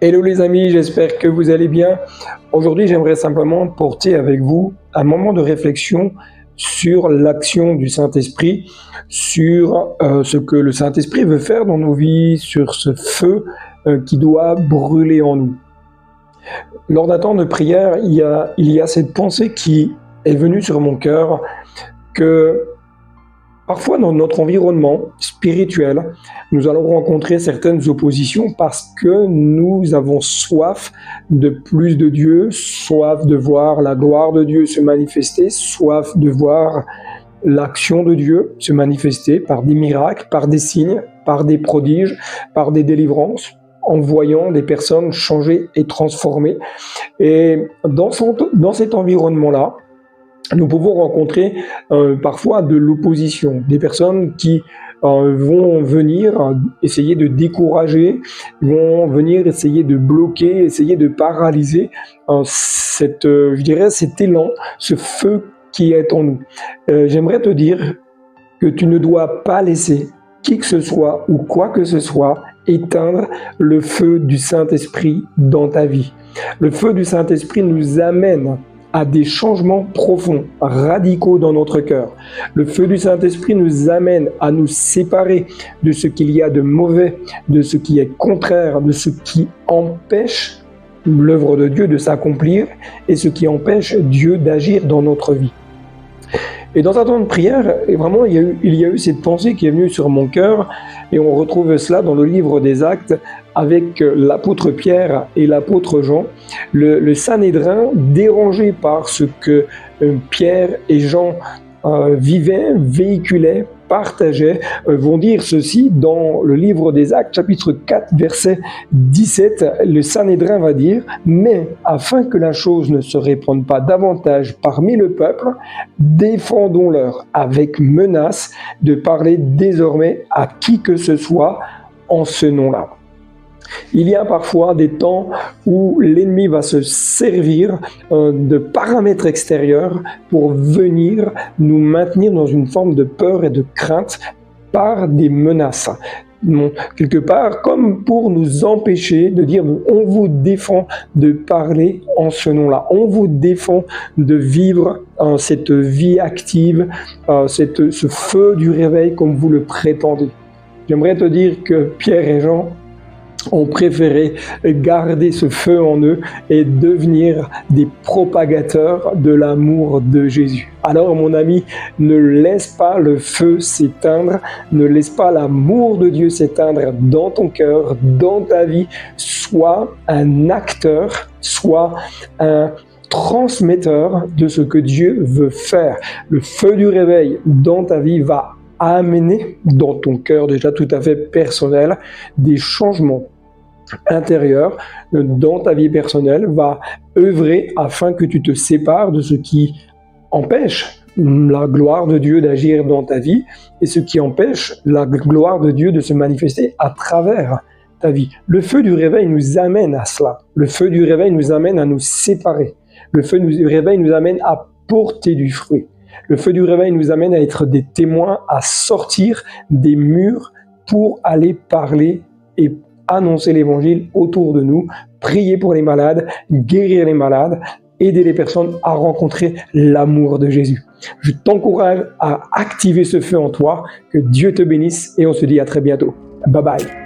Hello les amis, j'espère que vous allez bien. Aujourd'hui, j'aimerais simplement porter avec vous un moment de réflexion sur l'action du Saint-Esprit, sur ce que le Saint-Esprit veut faire dans nos vies, sur ce feu qui doit brûler en nous. Lors d'un temps de prière, il y a cette pensée qui est venue sur mon cœur que parfois, dans notre environnement spirituel, nous allons rencontrer certaines oppositions parce que nous avons soif de plus de Dieu, soif de voir la gloire de Dieu se manifester, soif de voir l'action de Dieu se manifester par des miracles, par des signes, par des prodiges, par des délivrances, en voyant des personnes changer et transformer. Et dans cet environnement-là, nous pouvons rencontrer parfois de l'opposition, des personnes qui vont venir essayer de décourager, vont venir essayer de bloquer, essayer de paralyser cet élan, ce feu qui est en nous. J'aimerais te dire que tu ne dois pas laisser qui que ce soit ou quoi que ce soit éteindre le feu du Saint-Esprit dans ta vie. Le feu du Saint-Esprit nous amène à des changements profonds, radicaux dans notre cœur. Le feu du Saint-Esprit nous amène à nous séparer de ce qu'il y a de mauvais, de ce qui est contraire, de ce qui empêche l'œuvre de Dieu de s'accomplir et ce qui empêche Dieu d'agir dans notre vie. Et dans un temps de prière, vraiment, il y a eu cette pensée qui est venue sur mon cœur, et on retrouve cela dans le livre des Actes avec l'apôtre Pierre et l'apôtre Jean. Le Sanhédrin, dérangé par ce que Pierre et Jean vivaient, véhiculaient, partageaient, vont dire ceci dans le livre des Actes, chapitre 4, verset 17. Le Sanhédrin va dire « Mais afin que la chose ne se répande pas davantage parmi le peuple, défendons-leur avec menace de parler désormais à qui que ce soit en ce nom-là. » Il y a parfois des temps où l'ennemi va se servir de paramètres extérieurs pour venir nous maintenir dans une forme de peur et de crainte par des menaces. Quelque part, comme pour nous empêcher de dire on vous défend de parler en ce nom-là, on vous défend de vivre cette vie active, ce feu du réveil comme vous le prétendez. J'aimerais te dire que Pierre et Jean ont préféré garder ce feu en eux et devenir des propagateurs de l'amour de Jésus. Alors mon ami, ne laisse pas le feu s'éteindre, ne laisse pas l'amour de Dieu s'éteindre dans ton cœur, dans ta vie. Sois un acteur, sois un transmetteur de ce que Dieu veut faire. Le feu du réveil dans ta vie va amener dans ton cœur déjà tout à fait personnel des changements intérieurs dans ta vie personnelle, va œuvrer afin que tu te sépares de ce qui empêche la gloire de Dieu d'agir dans ta vie et ce qui empêche la gloire de Dieu de se manifester à travers ta vie. Le feu du réveil nous amène à cela. Le feu du réveil nous amène à nous séparer. Le feu du réveil nous amène à porter du fruit. Le feu du réveil nous amène à être des témoins, à sortir des murs pour aller parler et annoncer l'évangile autour de nous, prier pour les malades, guérir les malades, aider les personnes à rencontrer l'amour de Jésus. Je t'encourage à activer ce feu en toi, que Dieu te bénisse et on se dit à très bientôt. Bye bye.